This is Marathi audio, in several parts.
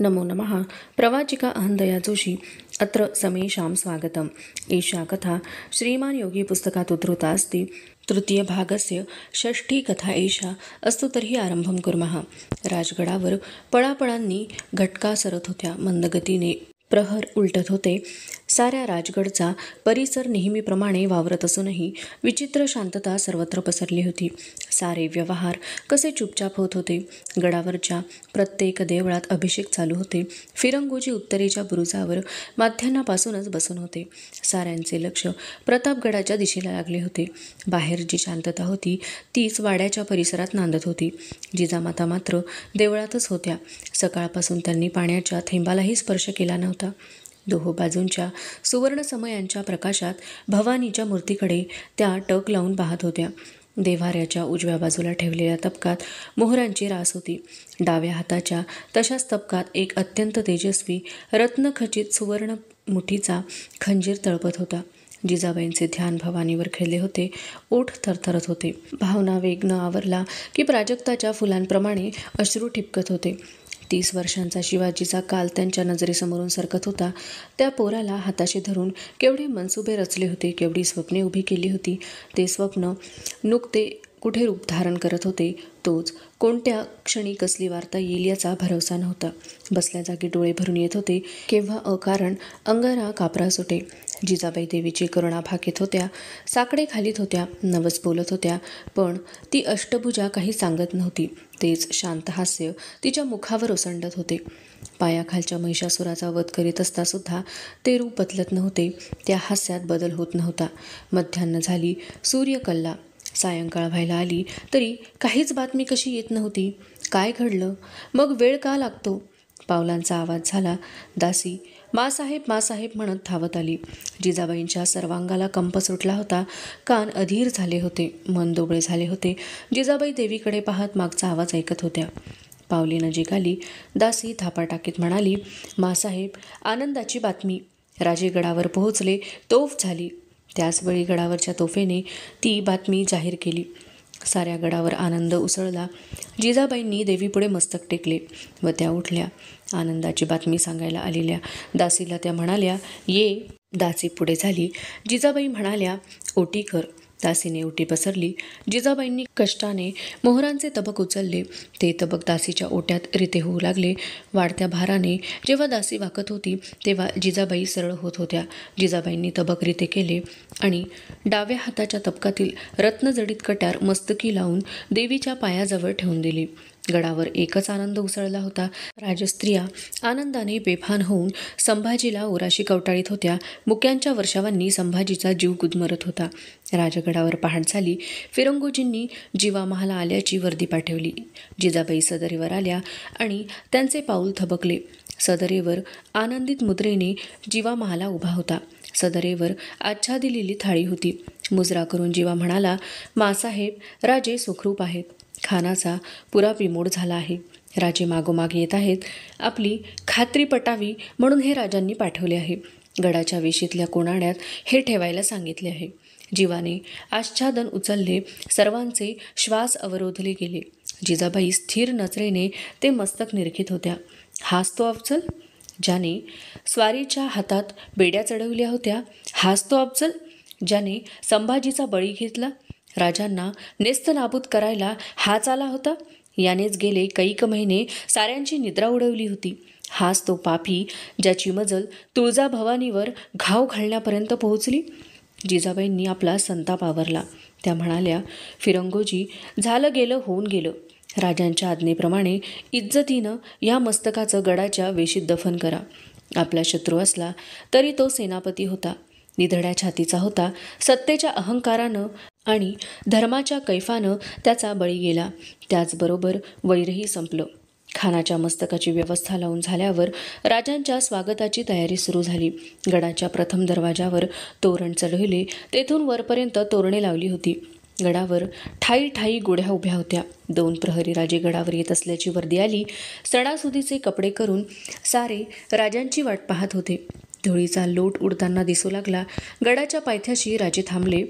नमो नमः। प्रवाचिका अहंदया जोशी अत्र समेषां स्वागतम्। एषा कथा श्रीमान योगी पुस्तकात् उद्धृता अस्ति। तृतीयभागस्य षष्ठी कथा एषा अस्तु। तर्हि आरंभं कुर्मः। राजगडावर पळापळांनी घटका सरत होत्या. मंदगतीने प्रहर उलटत होते. साऱ्या राजगडचा परिसर नेहमीप्रमाणे वावरत असूनही विचित्र शांतता सर्वत्र पसरली होती. सारे व्यवहार कसे चुपचाप होत होते. गडावरच्या प्रत्येक देवळात अभिषेक चालू होते. फिरंगोजी उत्तरेच्या बुरुजावर माध्यान्हापासूनच बसून होते. साऱ्यांचे लक्ष प्रतापगडाच्या दिशेला लागले होते. बाहेर जी शांतता होती तीच वाड्याच्या परिसरात नांदत होती. जिजामाता मात्र देवळातच होत्या. सकाळपासून त्यांनी पाण्याच्या थेंबालाही स्पर्श केला नव्हता. दोहो बाजूंच्या सुवर्ण समयांच्या प्रकाशात भवानीच्या मूर्तीकडे त्या टक लावून पाहत होत्या. देव्हाऱ्याच्या उजव्या बाजूला ठेवलेल्या तबकात मोहरांची रास होती. डाव्या हाताच्या तशाच तबकात एक अत्यंत तेजस्वी रत्नखचित सुवर्ण मुठीचा खंजीर तळपत होता. जिजाबाईंचे ध्यान भवानीवर खेळले होते. ओठ थरथरत होते. भावना वेग न आवरला की प्राजक्ताच्या फुलांप्रमाणे अश्रू ठिपकत होते. 30 वर्षांचा शिवाजीचा काल त्यांच्या नजरेसमोरून सरकत होता. त्या पोराला हाताशी धरून केवढे मनसुबे रचले होते, केवढी स्वप्ने उभी केली होती. ते स्वप्न नुकते कुठे रूप धारण करत होते. तोच कोणत्या क्षणी कसली वार्ता येईल याचा भरवसा नव्हता. बसल्या जागी डोळे भरून येत होते. केव्हा अकारण अंगारा कापरा सुटे. जिजाबाई देवीची करुणा भाकीत होत्या. साकडे घालीत होत्या. नवस बोलत होत्या. पण ती अष्टभुजा काही सांगत नव्हती. तेच शांत हास्य तिच्या मुखावर ओसंडत होते. पायाखालच्या महिषासुराचा वध करीत असता सुद्धा ते रूप बदलत नव्हते. त्या हास्यात बदल होत नव्हता. मध्यान्ह झाली. सूर्य कलला. सायंकाळ व्हायला आली तरी काहीच बातमी कशी येत नव्हती. काय घडलं? मग वेळ का लागतो? पावलांचा आवाज झाला. दासी मासाहेब मासाहेब म्हणत धावत आली. जिजाबाईंच्या सर्वांगाला कंप सुटला होता. कान अधीर झाले होते. मन दोबळे झाले होते. जिजाबाई देवीकडे पाहत मागचा आवाज ऐकत होत्या. पावली नजीक आली. दासी धापा टाकीत म्हणाली, मासाहेब, आनंदाची बातमी. राजे गडावर पोहोचले. तोफ झाली. त्याचवेळी गडावरच्या तोफेने ती बातमी जाहीर केली. साऱ्या गडावर आनंद उसळला. जिजाबाईंनी देवीपुढे मस्तक टेकले व त्या उठल्या. आनंदाची बातमी सांगायला आलेल्या दासीला त्या म्हणाल्या, ये. दासी पुढे झाली. जिजाबाई म्हणाल्या, ओटी कर. दासीने ओटी पसरली. जिजाबाईंनी कष्टाने मोहरांचे तबक उचलले. ते तबक दासीच्या ओट्यात रिते होऊ लागले. वाढत्या भाराने जेव्हा दासी वाकत होती तेव्हा जिजाबाई सरळ होत होत्या. जिजाबाईंनी तबक रिते केले आणि डाव्या हाताच्या तबकातील रत्नजडित कट्यार मस्तकी लावून देवीच्या पायाजवळ ठेवून दिली. गडावर एकच आनंद उसळला होता. राजस्त्रिया आनंदाने बेभान होऊन संभाजीला ओराशी कवटाळीत होत्या. मुक्यांच्या वर्षावांनी संभाजीचा जीव गुदमरत होता. राजगडावर पहाट झाली. फिरंगोजींनी जीवामहाला आल्याची वर्दी पाठवली. जिजाबाई सदरेवर आल्या आणि त्यांचे पाऊल थबकले. सदरेवर आनंदित मुद्रेने जीवामहाला उभा होता. सदरेवर आच्छादिलेली थाळी होती. मुजरा करून जीवा म्हणाला, मासाहेब, राजे सुखरूप आहेत. खानाचा पुरा बिमोड झाला आहे. राजे मागोमाग येत आहेत. आपली खात्री पटावी म्हणून हे राजांनी पाठवले आहे. गडाच्या वेशीतल्या कोणाड्यात हे ठेवायला सांगितले आहे. जीवाने आच्छादन उचलले. सर्वांचे श्वास अवरोधले गेले. जिजाबाई स्थिर नजरेने ते मस्तक निरखित होत्या. हाच तो अफजल ज्याने स्वारीच्या हातात बेड्या चढवल्या होत्या? हाच तो अफजल ज्याने संभाजीचा बळी घेतला? राजांना नेस्तनाबूत करायला हाच आला होता? यानेच गेले कैक महिने साऱ्यांची निद्रा उडवली होती. हाच तो पापी ज्याची मजल तुळजाभवानीवर घाव घालण्यापर्यंत पोहोचली? जिजाबाईंनी आपला संताप आवरला. त्या म्हणाल्या, फिरंगोजी, झालं गेलं होऊन गेलं. राजांच्या आज्ञेप्रमाणे इज्जतीनं या मस्तकाचं गडाच्या वेशीत दफन करा. आपला शत्रू असला तरी तो सेनापती होता. निधड्या छातीचा होता. सत्तेच्या अहंकारानं आणि धर्माच्या कैफानं त्याचा बळी गेला. त्याचबरोबर वैरही संपलं. खानाच्या मस्तकाची व्यवस्था लावून झाल्यावर राजांच्या स्वागताची तयारी सुरू झाली. गडाच्या प्रथम दरवाजावर तोरण चढवले. तेथून वरपर्यंत तोरणे लावली होती. गडावर ठाई ठाई गुढ्या उभ्या होत्या. 2 प्रहरी राजे गडावर येत असल्याची वर्दी आली. सणासुदीचे कपडे करून सारे राजांची वाट पाहत होते. धुळीचा लोट उडताना दिसू लागला. गडाच्या पायथ्याशी राजे थांबले.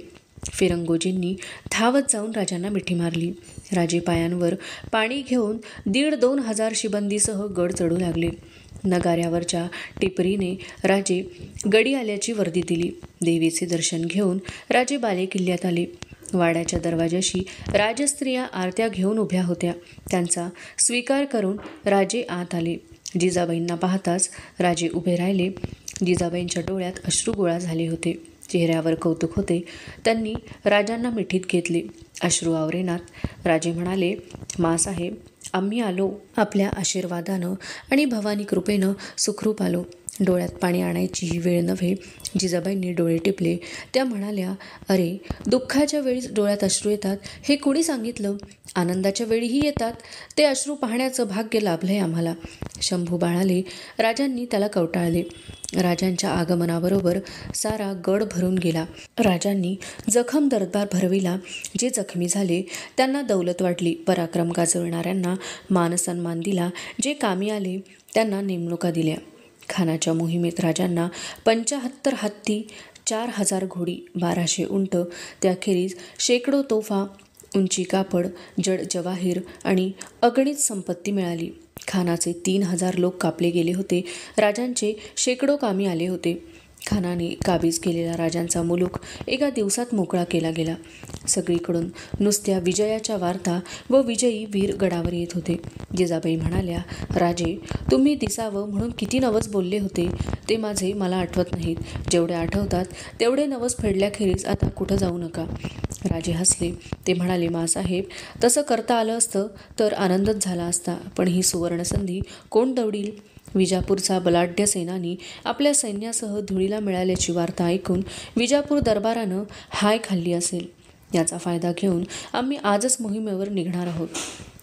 फिरंगोजींनी धावत जाऊन राजांना मिठी मारली. राजे पायांवर पाणी घेऊन 1,500-2,000 शिबंदीसह गड चढू लागले. नगाऱ्यावरच्या टिपरीने राजे गडी आल्याची वर्दी दिली. देवीचे दर्शन घेऊन राजे बाले किल्ल्यात आले. वाड्याच्या दरवाजाशी राजस्त्रिया आरत्या घेऊन उभ्या होत्या. त्यांचा स्वीकार करून राजे आत आले. जिजाबाईंना पाहताच राजे उभे राहिले. जिजाबाईंच्या डोळ्यात अश्रू गोळा झाले होते. चेहऱ्यावर कौतुक होते. त्यांनी राजांना मिठीत घेतले. अश्रू आवरेनात राजे म्हणाले, मासाहेब, आम्ही आलो. आपल्या आशीर्वादानं आणि भवानी कृपेनं सुखरूप आलो. डोळ्यात पाणी आणायची ही वेळ नव्हे. जिजाबाईंनी डोळे टिपले. त्या म्हणाल्या, अरे, दुःखाच्या वेळी डोळ्यात अश्रू येतात हे कुणी सांगितलं? आनंदाच्या वेळीही येतात. ते अश्रू पाहण्याचं भाग्य लाभलंय आम्हाला. शंभू बाळाले. राजांनी त्याला कवटाळले. राजांच्या आगमनाबरोबर सारा गड भरून गेला. राजांनी जखम दरबार भरविला. जे जखमी झाले त्यांना दौलत वाटली. पराक्रम गाजवणाऱ्यांना मानसन्मान दिला. जे कामी आले त्यांना नेमणुका दिल्या. खानाच्या मोहिमेत राजांना 75 हत्ती, 4,000 घोडी, 1200 उंट, त्याखेरीज शेकडो तोफा, उंची कापड, जड जवाहीर आणि अगणित संपत्ती मिळाली. खानाचे 3,000 लोक कापले गेले होते. राजांचे शेकडो कामी आले होते. खानाने काबीज केलेला राजांचा मुलूक एका दिवसात मोकळा केला गेला. सगळीकडून नुसत्या विजयाच्या वार्ता व विजयी वीर गडावर येत होते. जिजाबाई म्हणाल्या, राजे, तुम्ही दिसावं म्हणून किती नवस बोलले होते ते मला आठवत नाहीत. जेवढे आठवतात तेवढे नवस फेडल्याखेरीज आता कुठं जाऊ नका. राजे हसले. ते म्हणाले, मासाहेब, तसं करता आलं असतं तर आनंदच झाला असता. पण ही सुवर्णसंधी कोण दवडील? विजापूरचा बलाढ्य सेनानी आपल्या सैन्यासह धुळीला मिळाल्याची वार्ता ऐकून विजापूर दरबारानं हाय खाल्ली असेल. याचा फायदा घेऊन आम्ही आजच मोहिमेवर निघणार आहोत.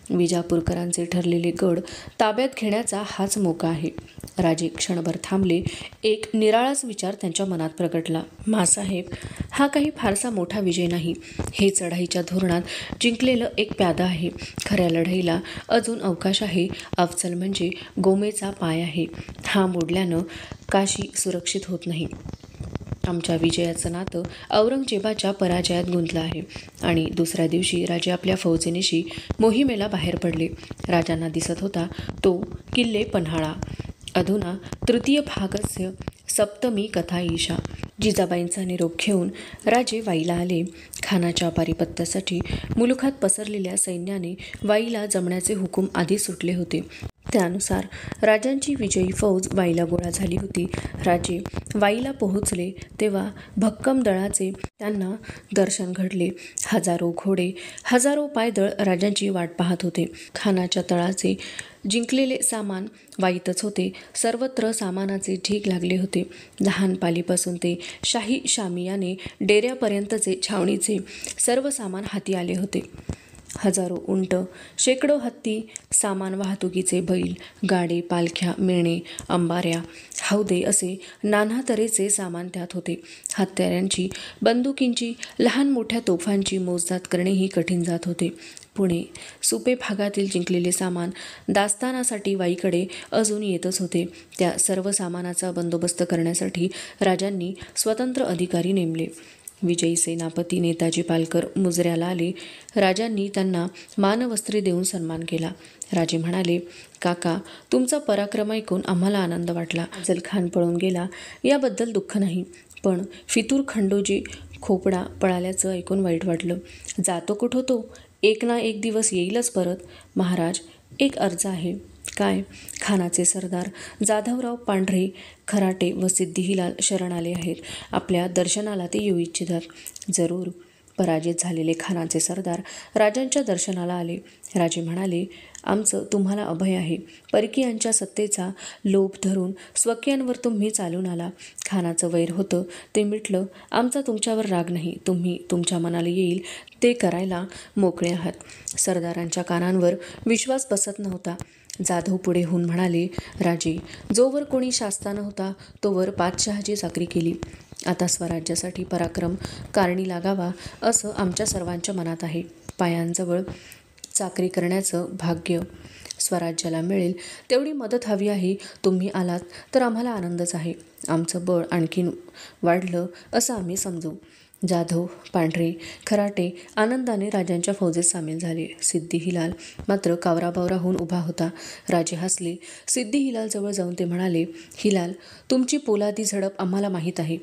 विजापूरकरांचे ठरलेले गड ताब्यात घेण्याचा हाच मोका आहे. राजे क्षणभर थांबले. एक निराळाच विचार त्यांच्या मनात प्रगटला. मासाहेब, हा काही फारसा मोठा विजय नाही. हे चढाईच्या धोरणात जिंकलेलं एक प्यादा आहे. खऱ्या लढाईला अजून अवकाश आहे. अफजल म्हणजे गोमेचा पाय आहे. हा मोडल्यानं काशी सुरक्षित होत नाही. आमच्या विजयाचं नातं औरंगजेबाच्या पराजयात गुंतलं आहे. आणि दुसऱ्या दिवशी राजे आपल्या फौजेनिशी मोहिमेला बाहेर पडले. राजांना दिसत होता तो किल्ले पन्हाळा. अधुना तृतीय भागस्य सप्तमी कथा ईशा. जिजाबाईंचा निरोप घेऊन राजे वाईला आले. खानाच्या पारिपत्यासाठी मुलुखात पसरलेल्या सैन्याने वाईला जमण्याचे हुकूम आधी सुटले होते. त्यानुसार राजांची विजयी फौज वाईला गोळा झाली होती. राजे वाईला पोहोचले तेव्हा भक्कम दळाचे त्यांना दर्शन घडले. हजारो घोडे, हजारो पायदळ राजांची वाट पाहत होते. खानाच्या तळाचे जिंकलेले सामान वाईतच होते. सर्वत्र सामानाचे ढीग लागले होते. लहान पालीपासून ते शाही शामियाने डेऱ्यापर्यंतचे छावणीचे सर्व सामान हाती आले होते. हजारो उंट, शेकडो हत्ती, सामान वाहतुकीचे बैल, गाडे, पालख्या, मेणे, अंबाऱ्या, हौदे असे नाना तऱ्हेचे सामान त्यात होते. हत्यारांची, बंदुकींची, लहान मोठ्या तोफांची मोजदाद करणेही कठीण जात होते. पुणे, सुपे भागातील जिंकलेले सामान दास्तानासाठी वाईकडे अजून येतच होते. त्या सर्व सामानाचा बंदोबस्त करण्यासाठी राजांनी स्वतंत्र अधिकारी नेमले. विजयी सेनापती नेताजी पालकर मुजऱ्याला आले. राजांनी त्यांना मानवस्त्रे देऊन सन्मान केला. राजे म्हणाले, काका, तुमचा पराक्रम ऐकून आम्हाला आनंद वाटला. अफजल खान पळून गेला याबद्दल दुःख नाही, पण फितूर खंडोजी खोपडा पळाल्याचं ऐकून वाईट वाटलं. जातो कुठं तो? एक ना एक दिवस येईलच परत. महाराज, एक अर्ज आहे. काय? खानाचे सरदार जाधवराव पांढरे खराटे व सिद्धिलाल शरण आले आहेत. आपल्या दर्शनाला ते येऊ इच्छितात. जरूर. पराजित झालेले खानाचे सरदार राजांच्या दर्शनाला आले. राजे म्हणाले, आमचं तुम्हाला अभय आहे. परकीयांच्या सत्तेचा लोभ धरून स्वकीयांवर तुम्ही चालून आला. खानाचं वैर होतं ते मिटलं. आमचा तुमच्यावर राग नाही. तुम्ही तुमच्या मनाला येईल ते करायला मोकळे आहात. सरदारांच्या कानांवर विश्वास बसत नव्हता. जाधव पुढे होऊन म्हणाले, राजे, जोवर कोणी शास्ता नव्हता तोवर बादशहाची चाकरी केली. आता स्वराज्यासाठी पराक्रम कारणी लागावा असं आमच्या सर्वांच्या मनात आहे. पायांजवळ चाकरी करण्याचं भाग्य स्वराज्याला मिळेल तेवढी मदत हवी आहे. तुम्ही आलात तर आम्हाला आनंदच आहे. आमचं बळ आणखीन वाढलं असं आम्ही समजू. जाधव, पांढरे, खराटे आनंदाने राजांच्या फौजेत सामील झाले. सिद्दी हिलाल मात्र कावराबावरा होऊन उभा होता. राजे हसले. सिद्दी हिलालजवळ जाऊन ते म्हणाले, हिलाल, तुमची पोलादी झडप आम्हाला माहीत आहे.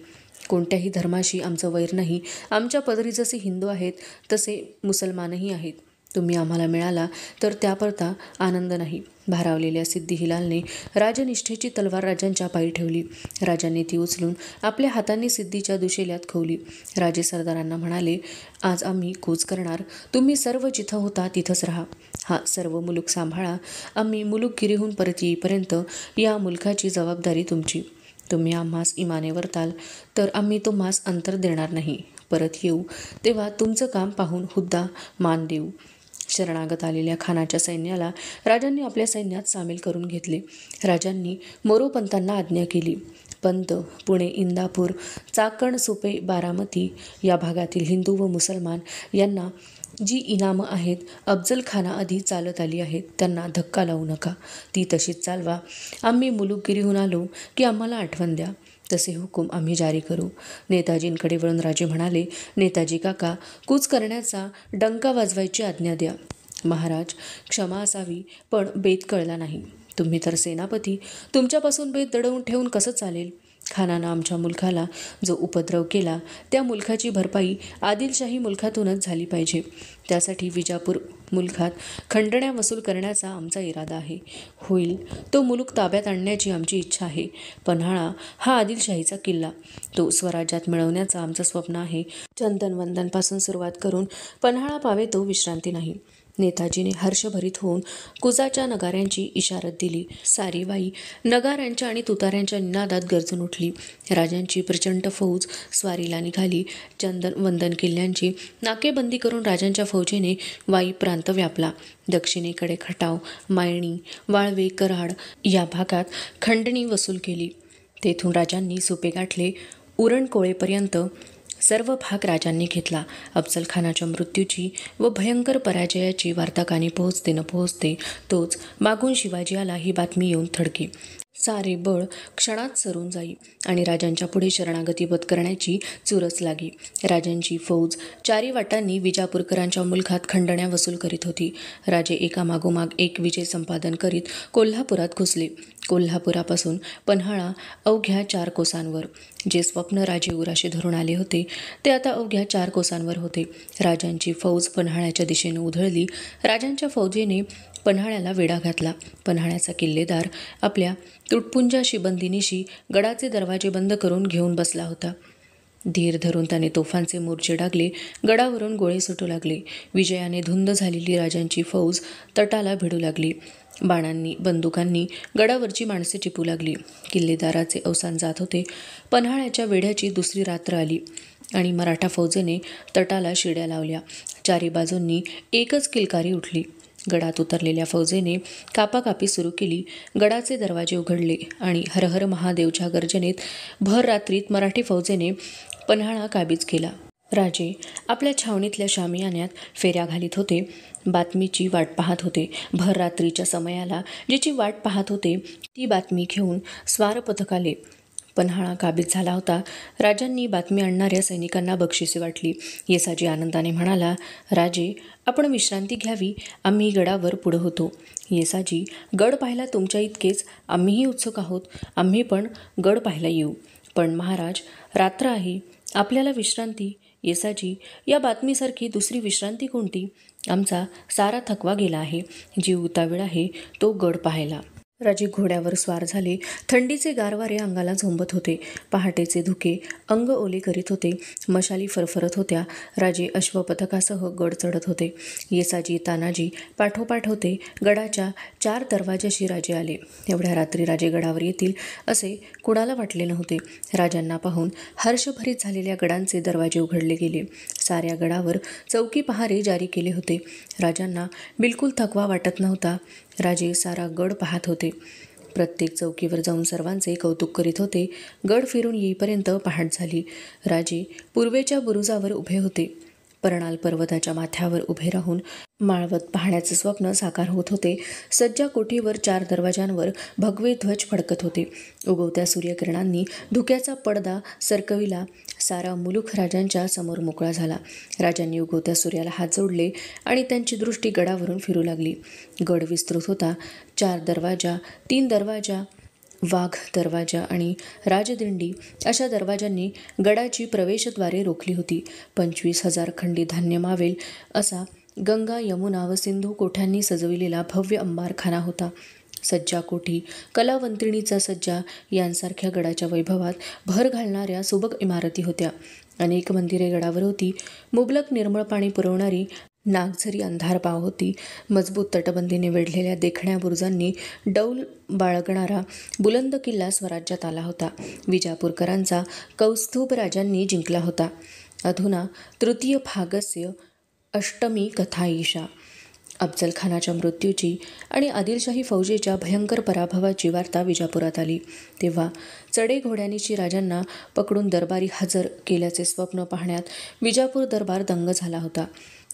कोणत्याही धर्माशी आमचं वैर नाही. आमच्या पदरी जसे हिंदू आहेत तसे मुसलमानही आहेत. तुम्ही आम्हाला मिळाला तर त्याकरता आनंद नाही. भारावलेल्या सिद्दी हिलालने राजनिष्ठेची तलवार राजांच्या पायी ठेवली. राजांनी ती उचलून आपल्या हातांनी सिद्धीच्या दुशेल्यात खवली. राजे सरदारांना म्हणाले, आज आम्ही कूच करणार. तुम्ही सर्व जिथं होता तिथंच राहा. हा सर्व मुलूक सांभाळा. आम्ही मुलुकगिरीहून परत येईपर्यंत या मुलखाची जबाबदारी तुमची. तुम्ही आम्हास इमाने वर्ताल तर आम्ही तो मास अंतर देणार नाही. परत येऊ तेव्हा तुमचं काम पाहून हुद्दा मान देऊ. शरणागत आलेल्या खानाच्या सैन्याला राजांनी आपल्या सैन्यात सामील करून घेतले. राजांनी मोरोपंतांना आज्ञा केली. पंत, पुणे, इंदापूर, चाकण, सुपे, बारामती या भागातील हिंदू व मुसलमान यांना जी इनामं आहेत अफजल खानाआधी चालत आली आहेत त्यांना धक्का लावू नका. ती तशीच चालवा. आम्ही मुलुकगिरीहून आलो की आम्हाला आठवण द्या. तसे हुकूम आम्ही जारी करू. नेताजींकडे वळून राजे म्हणाले, नेताजी काका, कूच करण्याचा डंका वाजवायची आज्ञा द्या. महाराज, क्षमा असावी पण बेत कळला नाही. तुम्ही तर सेनापती. तुमच्यापासून बेत दडवून ठेवून कसं चालेल? खानानं आमच्या मुलखाला जो उपद्रव केला त्या मुलखाची भरपाई आदिलशाही मुलखातूनच झाली पाहिजे. त्यासाठी विजापूर मुलखात खंडण्या वसूल करण्याचा आमचा इरादा आहे. होईल तो मुलूक ताब्यात आणण्याची आमची इच्छा आहे. पन्हाळा हा आदिलशाहीचा किल्ला. तो स्वराज्यात मिळवण्याचा आमचं स्वप्न आहे. चंदनवंदनपासून सुरुवात करून पन्हाळा पावे तो विश्रांती नाही. नेताजीने हर्षभरीत होऊन कुजाच्या नगाऱ्यांची इशारत दिली. सारी वाई नगाऱ्यांच्या आणि तुताऱ्यांच्या निनादात गरजून उठली. राजांची प्रचंड फौज स्वारीला निघाली. चंदनवंदन किल्ल्यांची नाकेबंदी करून राजांच्या फौजेने वाई प्रांत व्यापला. दक्षिणेकडे खटाव, मायणी, वाळवे, कराड या भागात खंडणी वसूल केली. तेथून राजांनी सुपे गाठले. उरणकोळेपर्यंत सर्व भाग राजांनी घेतला. अफजल खानाच्या मृत्यूची व भयंकर पराजयाची वार्ता कानी पोहोचते न पोहोचते तोच मागून शिवाजी आला ही बातमी येऊन थडकी. सारे बळ क्षणात सरून जाई आणि राजांच्या पुढे शरणागती पत्करण्याची चुरस लागी. राजांची फौज चारी वाटांनी विजापूरकरांच्या मुलखात खंडण्या वसूल करीत होती. राजे एकामागोमाग एक विजय संपादन करीत कोल्हापुरात घुसले. कोल्हापुरापासून पन्हाळा अवघ्या 4 कोसांवर. जे स्वप्न राजे उराशी धरून आले होते ते आता अवघ्या 4 कोसांवर होते. राजांची फौज पन्हाळ्याच्या दिशेने उधळली. राजांच्या फौजेने पन्हाळ्याला वेढा घातला. पन्हाळ्याचा किल्लेदार आपल्या तुटपुंजा शिबंदिनीशी गडाचे दरवाजे बंद करून घेऊन बसला होता. धीर धरून त्याने तोफांचे मोर्चे डागले. गडावरून गोळे सुटू लागले. विजयाने धुंद झालेली राजांची फौज तटाला भिडू लागली. बाणांनी बंदुकांनी गडावरची माणसे टिपू लागली. किल्लेदाराचे अवसान जात होते. पन्हाळ्याच्या वेढ्याची दुसरी रात्र आली आणि मराठा फौजेने तटाला शिड्या लावल्या. चारी बाजूंनी एकच किलकारी उठली. गडात उतरलेल्या फौजेने कापाकापी सुरू केली. गडाचे दरवाजे उघडले आणि हर हर महादेवच्या गर्जनेत भर रात्रीत मराठी फौजेने पन्हाळा काबीज केला. राजे आपल्या छावणीतल्या शामियान्यात फेऱ्या घालीत होते. बातमीची वाट पाहत होते. भर रात्रीच्या समयाला जिची वाट पाहत होते ती बातमी घेऊन स्वार पथक आले. पन्हाळा काबीज झाला होता. राजांनी बातमी आणणाऱ्या सैनिकांना बक्षिसे वाटली. येसाजी आनंदाने म्हणाला, राजे, आपण विश्रांती घ्यावी. आम्ही गडावर पुढं होतो. येसाजी, गड पाहायला तुमच्या इतकेच आम्हीही उत्सुक आहोत. आम्ही पण गड पाहायला येऊ. पण महाराज, रात्र आहे. आपल्याला विश्रांती. येसाजी, या बातमीसारखी दुसरी विश्रांती कोणती? आमचा सारा थकवा गेला आहे. जीव उतावीळ आहे तो गड पाहायला. राजे घोड्यावर स्वार झाले. थंडीचे गारवारे अंगाला झोंबत होते. पहाटेचे धुके अंग ओले करीत होते. मशाली फरफरत होत्या. राजे अश्वपथकासह गड चढत होते. येसाजी तानाजी पाठोपाठ होते. गडाच्या 4 दरवाजाशी राजे आले. एवढ्या रात्री राजे गडावर येतील असे कुणाला वाटले नव्हते. राजांना पाहून हर्षभरीत झालेल्या गडांचे दरवाजे उघडले गेले. साऱ्या गडावर चौकी पहारे जारी केले होते. राजांना बिलकुल थकवा वाटत नव्हता. राजे सारा गड पाहत होते. प्रत्येक चौकीवर जाऊन सर्वांचे कौतुक करीत होते. गड फिरून येईपर्यंत पहाट झाली. राजे पूर्वेच्या बुरुजावर उभे होते. परणाल पर्वताच्या माथ्यावर उभे राहून माळवत पाहण्याचे स्वप्न साकार होत होते. सज्जा कोठीवर 4 दरवाजांवर भगवे ध्वज फडकत होते. उगवत्या सूर्यकिरणांनी धुक्याचा पडदा सरकविला. सारा मुलूक राजांच्या समोर मोकळा झाला. राजांनी उगवत्या सूर्याला हात जोडले आणि त्यांची दृष्टी गडावरून फिरू लागली. गड विस्तृत होता. 4 दरवाजा, 3 दरवाजा, वाघ दरवाजा आणि राजदिंडी अशा दरवाजांनी गडाची प्रवेशद्वारे रोखली होती. 25,000 खंडी धान्य मावेल असा गंगा, यमुना व सिंधू कोठ्यांनी सजविलेला भव्य अंबारखाना होता. सज्जा कोठी, कलावंतिणीचा सज्जा यांसारख्या गडाच्या वैभवात भर घालणाऱ्या सुबक इमारती होत्या. अनेक मंदिरे गडावर होती. मुबलक निर्मळ पाणी पुरवणारी नागझरी अंधार पाव होती. मजबूत तटबंदीने वेढलेल्या देखण्या बुरुजांनी डौल बाळगणारा बुलंद किल्ला स्वराज्यात आला होता. विजापूरकरांचा कौस्तुभ राजांनी जिंकला होता. अधुना तृतीय भागस्य अष्टमी कथा ईशा. अफजलखानाच्या मृत्यूची आणि आदिलशाही फौजेच्या भयंकर पराभवाची वार्ता विजापुरात आली. तेव्हा चढे घोड्यांनीची राजांना पकडून दरबारी हजर केल्याचे स्वप्न पाहण्यात विजापूर दरबार दंग झाला होता.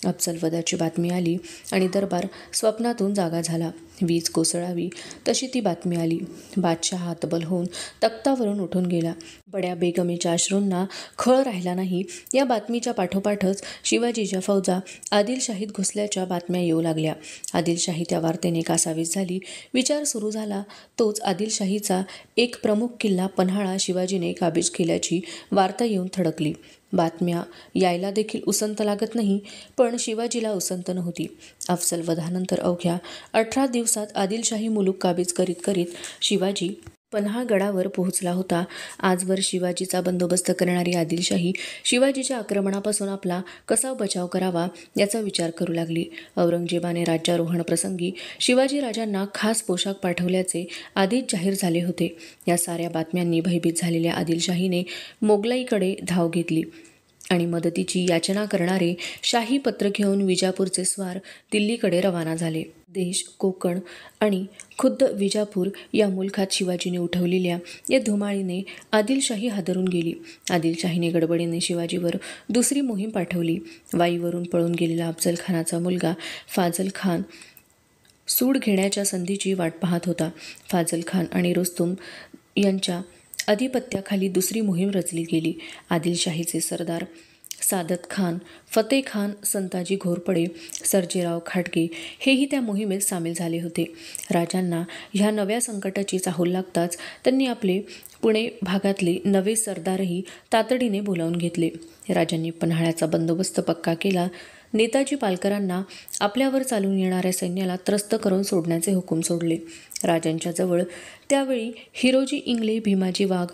अफजलवधाची बातमी आली आणि दरबार स्वप्नातून जागा झाला. वीज कोसळावी तशी ती बातमी आली. बादशाह हतबल होऊन तख्तावरून उठून गेला. बड्या बेगमेच्या अश्रूंना खळ राहिला नाही. या बातमीच्या पाठोपाठच शिवाजीच्या फौजा आदिलशाहीत घुसल्याच्या बातम्या येऊ लागल्या. आदिलशाही त्या वार्तेने कासावीस झाली. विचार सुरू झाला तोच आदिलशाहीचा एक प्रमुख किल्ला पन्हाळा शिवाजीने काबीज केल्याची वार्ता येऊन थडकली. बातम्या यायला देखील उसंत लागत नाही, पण शिवाजीला उसंत नव्हती. अफजलवधानंतर अवघ्या 18 दिवसात आदिलशाही मुलूक काबीज करीत करीत शिवाजी पन्हाळगडावर पोहोचला होता. आजवर शिवाजीचा बंदोबस्त करणारी आदिलशाही शिवाजीच्या आक्रमणापासून आपला कसा बचाव करावा याचा विचार करू लागली. औरंगजेबाने राज्यारोहण प्रसंगी शिवाजी राजांना खास पोशाख पाठवल्याचे आधीच जाहीर झाले होते. या साऱ्या बातम्यांनी भयभीत झालेल्या आदिलशाहीने मोगलाईकडे धाव घेतली आणि मदतीची याचना करणारे शाही पत्र घेऊन विजापूरचे स्वार दिल्लीकडे रवाना झाले. देश, कोकण आणि खुद्द विजापूर या मुलखात शिवाजीने उठवलेल्या या धुमाळीने आदिलशाही हादरून गेली. आदिलशाहीने गडबडीने शिवाजीवर दुसरी मोहीम पाठवली. वाईवरून पळून गेलेला अफजलखानाचा मुलगा फाजल खान सूड घेण्याच्या संधीची वाट पाहत होता. फाजल खान आणि रुस्तुम यांच्या अधिपत्याखाली दुसरी मोहीम रचली गेली. आदिलशाहीचे सरदार सादत खान, फतेह खान, संताजी घोरपडे, सर्जेराव खाटगे हेही त्या मोहिमेत सामील झाले होते. राजांना ह्या नव्या संकटाची चाहूल लागताच त्यांनी आपले पुणे भागातले नवे सरदारही तातडीने बोलावून घेतले. राजांनी पन्हाळ्याचा बंदोबस्त पक्का केला. नेताजी पालकरांना आपल्यावर चालून येणाऱ्या सैन्याला त्रस्त करून सोडण्याचे हुकूम सोडले. राजांच्या जवळ त्यावेळी हिरोजी इंगले, भीमाजी वाघ,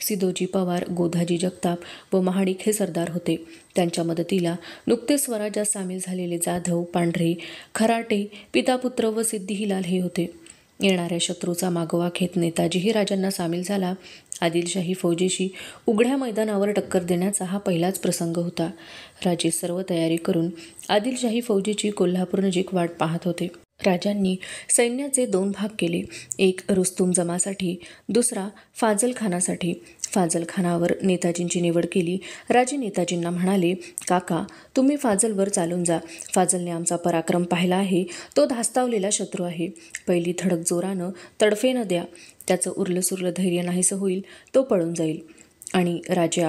सिदोजी पवार, गोधाजी जगताप व महाडिक हे सरदार होते. त्यांच्या मदतीला नुकतेच स्वराज्यात सामील झालेले जाधव, पांढरे, खराटे, पितापुत्र व सिद्धिहिलाल हे होते. येणाऱ्या शत्रूचा मागोवा घेत नेताजीही राजांना सामील झाला. आदिलशाही फौजेशी उघड्या मैदानावर टक्कर देण्याचा हा पहिलाच प्रसंग होता. राजे सर्व तयारी करून आदिलशाही फौजेची कोल्हापूर नजीक वाट पाहत होते. राजांनी सैन्याचे 2 भाग केले. एक रुस्तुम जमासाठी, दुसरा फाजल खानासाठी. फाजल खानावर नेताजींची निवड केली. राजे नेताजींना म्हणाले, काका तुम्ही फाजलवर चालून जा. फाजलने आमचा पराक्रम पाहिला आहे. तो धास्तावलेला शत्रू आहे. पहिली धडक जोरानं तडफेनं द्या. त्याचं उरलंसुरलं धैर्य नाहीसं होईल. तो पळून जाईल. आणि राजे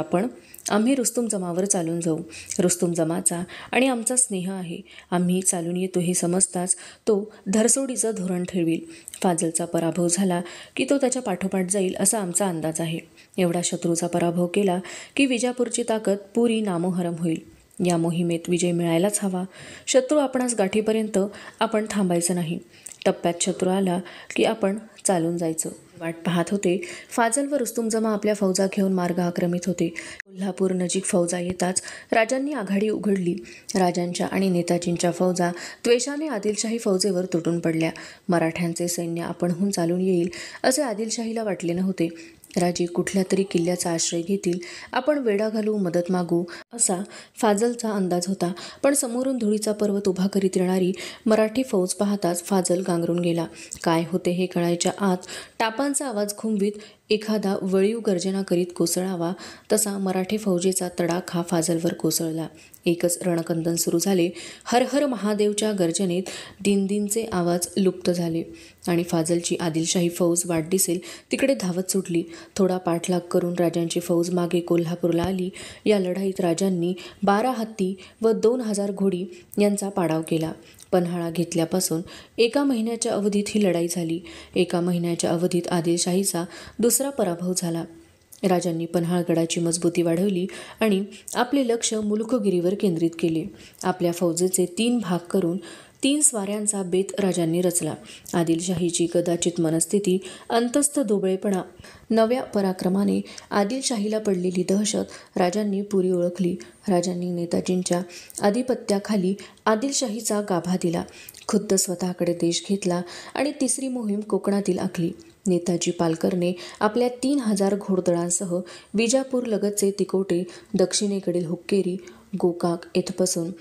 आम्ही रुस्तुम जमावर चालून जाऊ. रुस्तुम जमाचा आणि आमचा स्नेह आहे. आम्ही चालून येतो हे समजताच तो धरसोडीचं धोरण ठेवील. फाजलचा पराभव झाला की तो त्याच्या पाठोपाठ जाईल असा आमचा अंदाज आहे. एवढा शत्रूचा पराभव केला की विजापूरची ताकद पुरी नामोहरम होईल. या मोहिमेत विजय मिळायलाच हवा. शत्रू आपणास गाठीपर्यंत आपण थांबायचं नाही. टप्प्यात शत्रू आला की आपण चालून जायचं. वाट पाहत होते. फाजल व रुस्तुम जमा आपल्या फौजा घेऊन मार्ग आक्रमित होते. कोल्हापूर नजीक फौजा येताच राजांनी आघाडी उघडली. राजांच्या आणि नेताजींच्या फौजा द्वेषाने आदिलशाही फौजेवर तुटून पडल्या. मराठ्यांचे सैन्य आपणहून चालून येईल असे आदिलशाहीला वाटले नव्हते. राजे कुठल्या तरी किल्ल्याचा आश्रय घेतील. आपण वेढा घालू, मदत मागू असा फाजलचा अंदाज होता. पण समोरून धुळीचा पर्वत उभा करीत येणारी मराठी फौज पाहताच फाजल गांगरून गेला. काय होते हे कळायच्या आत टापा सिंहांचा आवाज घुमवीत एखादा वळीव गर्जना करीत कोसळावा तसा मराठी फौजेचा तडाखा फाजलवर कोसळला. एकच रणकंदन सुरू झाले. हर हर महादेवच्या गर्जनेत दिनदिनचे आवाज लुप्त झाले आणि फाजलची आदिलशाही फौज वाट दिसेल तिकडे धावत सुटली. थोडा पाठलाग करून राजांची फौज मागे कोल्हापूरला आली. या लढाईत राजांनी 12 हत्ती व 2000 घोडी यांचा पाडाव केला. पन्हाळा घेतल्यापासून 1 महिन्याच्या अवधीत ही लढाई झाली. 1 महिन्याच्या अवधीत आदिलशाहीचा दुसरा पराभव झाला. राजांनी पन्हाळगडाची मजबूती वाढवली आणि आपले लक्ष मुलुखगिरीवर केंद्रित केले. आपल्या फौजेचे 3 भाग करून 3 स्वाऱ्यांचा बेत राजांनी रचला. आदिलशाहीची कदाचित मनस्थिती, अंतस्थ दोबळेपणा, नव्या पराक्रमाने आदिलशाहीला पडलेली दहशत राजांनी पुरी ओळखली. राजांनी नेताजींच्या आधिपत्याखाली आदिलशाहीचा गाभा दिला. खुद्द स्वतःकडे देश घेतला आणि तिसरी मोहीम कोकणातील आखली. नेताजी पालकरने आपल्या 3000 घोडदळांसह विजापूर लगतचे तिकोटे, दक्षिणेकडील हुक्केरी, गोकाक येथपासून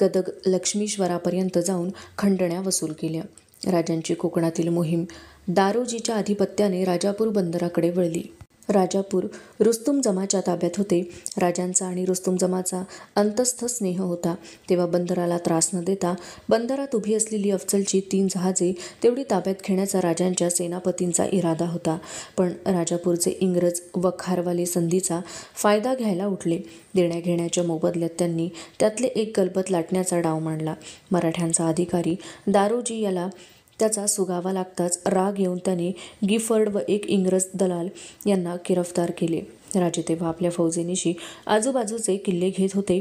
गदग लक्ष्मीश्वरापर्यंत जाऊन खंडण्या वसूल केल्या. राजांची कोकणातील मोहीम दारोजीच्या आधिपत्याने राजापूर बंदराकडे वळली. राजापूर रुस्तुम जमाच्या ताब्यात होते. राजांचा आणि रुस्तुम जमाचा अंतस्थ स्नेह होता. तेव्हा बंदराला त्रास न देता बंदरात उभी असलेली अफजलची 3 जहाजे तेवढी ताब्यात घेण्याचा राजांच्या सेनापतींचा इरादा होता. पण राजापूरचे इंग्रज व खारवाले संधीचा फायदा घ्यायला उठले. देण्याघेण्याच्या मोबदल्यात त्यांनी त्यातले एक गलबत लाटण्याचा डाव मांडला. मराठ्यांचा अधिकारी दारोजी याला त्याचा सुगावा लागताच राग येऊन त्याने गिफर्ड व एक इंग्रज दलाल यांना गिरफ्तार केले. राजे तेव्हा आपल्या फौजेनिशी आजूबाजूचे किल्ले घेत होते.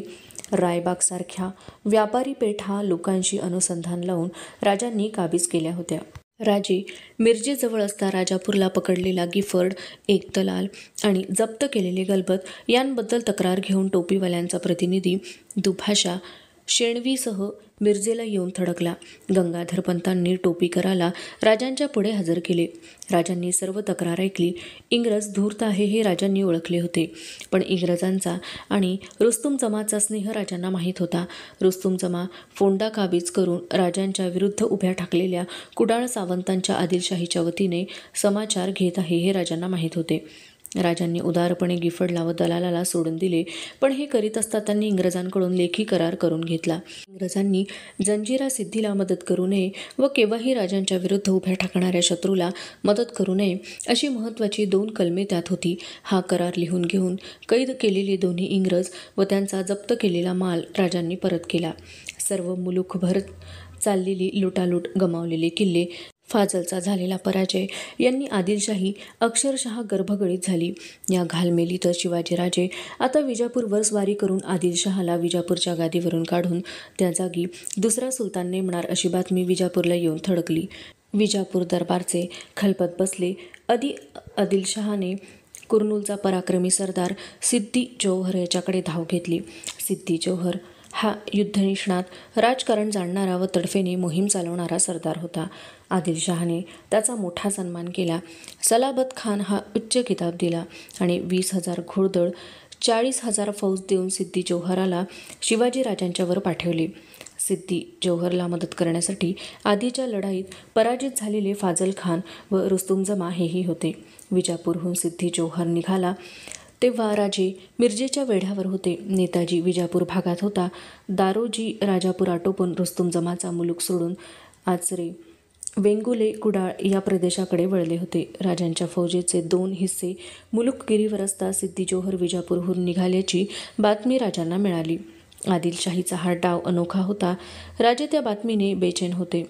रायबागसारख्या व्यापारी पेठा लोकांशी अनुसंधान लावून राजांनी काबीज केल्या होत्या. राजे मिरजेजवळ असता राजापूरला पकडलेला गिफर्ड, एक दलाल आणि जप्त केलेले गलबत यांबद्दल तक्रार घेऊन टोपीवाल्यांचा प्रतिनिधी दुभाषा शेणवीसह मिरजेला येऊन थडकला. गंगाधर पंतांनी टोपीकराला राजांच्या पुढे हजर केले. राजांनी सर्व तक्रार ऐकली. इंग्रज धूर्त आहे हे राजांनी ओळखले होते. पण इंग्रजांचा आणि रुस्तुम जमाचा स्नेह राजांना माहीत होता. रुस्तुम जमा फोंडा काबीज करून राजांच्या विरुद्ध उभ्या ठाकलेल्या कुडाळ सावंतांच्या आदिलशाहीच्या वतीने समाचार घेत आहे हे राजांना माहीत होते. राजांनी उदारपणे गिफर्डला व दलालाला सोडून दिले. पण हे करीत असता त्यांनी इंग्रजांकडून लेखी करार करून घेतला. इंग्रजांनी जंजिरा सिद्धीला मदत करू नये व केव्हाही राजांच्या विरुद्ध उभ्या ठाकणाऱ्या शत्रूला मदत करू नये अशी महत्त्वाची 2 कलमे त्यात होती. हा करार लिहून घेऊन कैद केलेले दोन्ही इंग्रज व त्यांचा जप्त केलेला माल राजांनी परत केला. सर्व मुलुखभर चाललेली लुटालूट, गमावलेले किल्ले, फाजलचा झालेला पराजय यांनी आदिलशाही अक्षरशः गर्भगळीत झाली. या घालमेलीत शिवाजीराजे आता विजापूरवर स्वारी करून आदिलशहाला विजापूरच्या गादीवरून काढून त्या जागी दुसरा सुलतान नेमणार अशी बातमी विजापूरला येऊन थडकली. विजापूर दरबारचे खलपत बसले. आदिलशहाने कुर्नूलचा पराक्रमी सरदार सिद्दी जौहर याच्याकडे धाव घेतली. सिद्दी जौहर हा युद्धनिष्णात, राजकारण जाणणारा व तडफेने मोहीम चालवणारा सरदार होता. आदिलशहाने त्याचा मोठा सन्मान केला. सलाबत खान हा उच्च किताब दिला आणि 20,000 घोडदळ, 40,000 फौज देऊन सिद्दी जौहराला शिवाजीराजांच्यावर पाठवले. सिद्दी जौहरला मदत करण्यासाठी आधीच्या लढाईत पराजित झालेले फाजल खान व रुस्तुम जमा हेही होते. विजापूरहून सिद्दी जौहर निघाला तेव्हा राजे मिरजेच्या वेढ्यावर होते. नेताजी विजापूर भागात होता. दारोजी राजापूर आटोपून रुस्तुम जमाचा मुलूक सोडून आचरे, वेंगुले, कुडाळ या प्रदेशाकडे वळले होते. राजांच्या फौजेचे 2 हिस्से मुलुखगिरीवर असता सिद्दी जौहर विजापूरहून निघाल्याची बातमी राजांना मिळाली. आदिलशाहीचा हा डाव अनोखा होता. राजे त्या बातमीने बेचैन होते.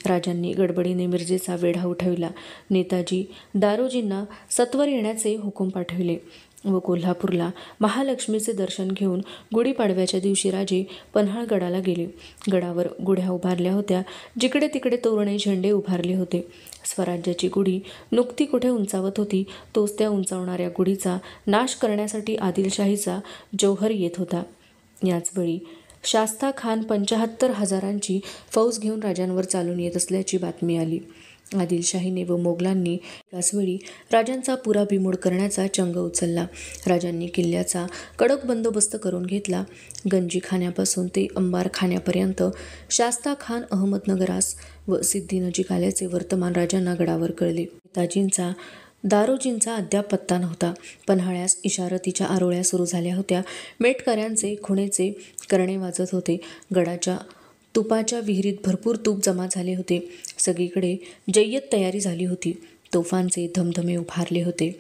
राजांनी गडबडीने मिरजेचा वेढा उठविला. नेताजी दारोजींना सत्वर येण्याचे हुकूम पाठविले व कोल्हापूरला महालक्ष्मीचे दर्शन घेऊन गुढीपाडव्याच्या दिवशी राजे पन्हाळगडाला गेले. गडावर गुढ्या उभारल्या होत्या. जिकडे तिकडे तोरणे, झेंडे उभारले होते. स्वराज्याची गुढी नुकती कुठे उंचावत होती तोच त्या उंचावणाऱ्या गुढीचा नाश करण्यासाठी आदिलशाहीचा जौहर येत होता. याचवेळी शास्ता खान 75,000ची फौज घेऊन राजांवर चालून येत असल्याची बातमी आली. आदिलशाहीने व मोगलांनी एकाचवेळी राजांचा पुरा बिमोड करण्याचा चंग उचलला. राजांनी किल्ल्याचा कडक बंदोबस्त करून घेतला. गंजीखान्यापासून ते अंबारखान्यापर्यंत शास्ता खान अहमदनगरास व सिद्धी नजीक आल्याचे वर्तमान राजांना गडावर कळले. नेताजींचा दारोजींचा अद्याप पत्ता नव्हता. पन्हाळ्यास इशारतीच्या आरोळ्या सुरू झाल्या होत्या. मेटकऱ्यांचे खुणेचे करणे वाजत होते. गडाच्या तुपाच्या विहिरीत भरपूर तूप जमा झाले होते. सगळीकडे जय्यत तयारी झाली होती. तोफांचे धमधमे उभारले होते.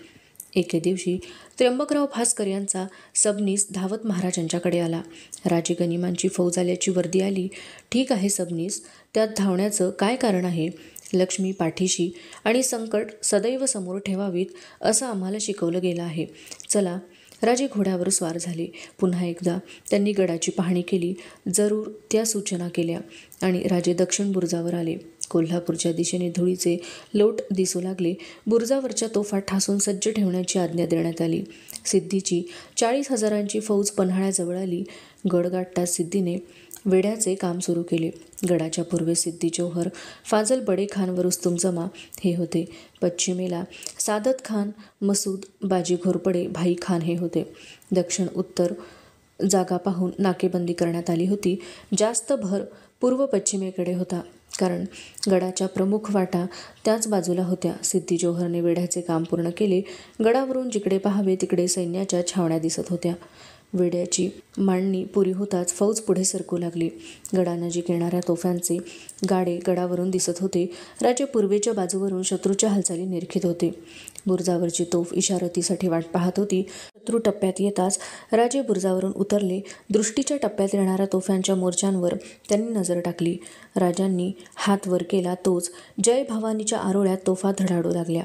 एके दिवशी त्र्यंबकराव भास्कर यांचा सबनीस धावत महाराजांच्याकडे आला. राजे गनिमांची फौज आल्याची वर्दी आली. ठीक आहे सबनीस, त्यात धावण्याचं काय कारण आहे? लक्ष्मी पाठीशी आणि संकट सदैव समोर ठेवावीत असं आम्हाला शिकवलं गेलं आहे. चला. राजे घोड्यावर स्वार झाले. पुन्हा एकदा त्यांनी गडाची पाहणी केली. जरूर त्या सूचना केल्या आणि राजे दक्षिण बुरुजावर आले. कोल्हापूरच्या दिशेने धुळीचे लोट दिसू लागले. बुरुजावरच्या तोफा ठासून सज्ज ठेवण्याची आज्ञा देण्यात आली. सिद्धीची 40,000 फौज पन्हाळ्याजवळ आली. गड गाठताच सिद्धीने वेढ्याचे काम सुरू केले. गडाच्या पूर्वेस सिद्दी जौहर, फाजल बडे खान व रुस्तुम जमा हे होते. पश्चिमेला सादत खान, मसूद, बाजी घोरपडे, भाई खान हे होते. दक्षिण उत्तर जागा पाहून नाकेबंदी करण्यात आली होती. जास्त भर पूर्व पश्चिमेकडे होता, कारण गडाच्या प्रमुख वाटा त्याच बाजूला होत्या. सिद्दी जौहरने वेढ्याचे काम पूर्ण केले. गडावरून जिकडे पाहावे तिकडे सैन्याच्या छावण्या दिसत होत्या. वेढ्याची मांडणी पुरी होताच फौज पुढे सरकू लागली. गडानजीक येणाऱ्या तोफांचे गाडे गडावरून दिसत होते. राजे पूर्वेच्या बाजूवरून शत्रूच्या हालचाली निरखित होते. बुरुजावरची तोफ इशारतीसाठी वाट पाहत होती. शत्रू टप्प्यात येताच राजे बुरुजावरून उतरले. दृष्टीच्या टप्प्यात येणाऱ्या तोफांच्या मोर्चांवर त्यांनी नजर टाकली. राजांनी हात वर केला तोच जय भवानीच्या आरोळ्यात तोफा धडाडू लागल्या.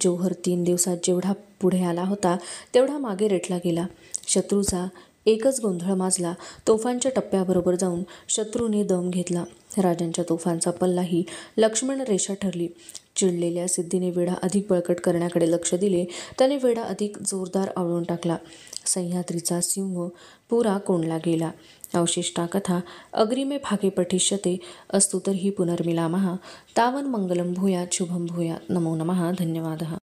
जौहर 3 दिवसात जेवढा पुढे आला होता तेवढा मागे रेटला गेला. शत्रूचा एकच गोंधळ माजला. तोफांच्या टप्प्याबरोबर जाऊन शत्रूने दम घेतला. राजांच्या तोफांचा पल्लाही लक्ष्मण रेषा ठरली. चिडलेल्या सिद्धीने वेढा अधिक बळकट करण्याकडे लक्ष दिले. त्याने वेढा अधिक जोरदार आवळून टाकला. सह्याद्रीचा सिंह पुरा कोंडला गेला. अवशिष्टा कथा अग्रिमे भागे पठिष्यते. अस्तु तर्हि पुनर्मिलामः. तावन् मंगलं भूयात् शुभं भूयात्. नमो नमः. धन्यवादः.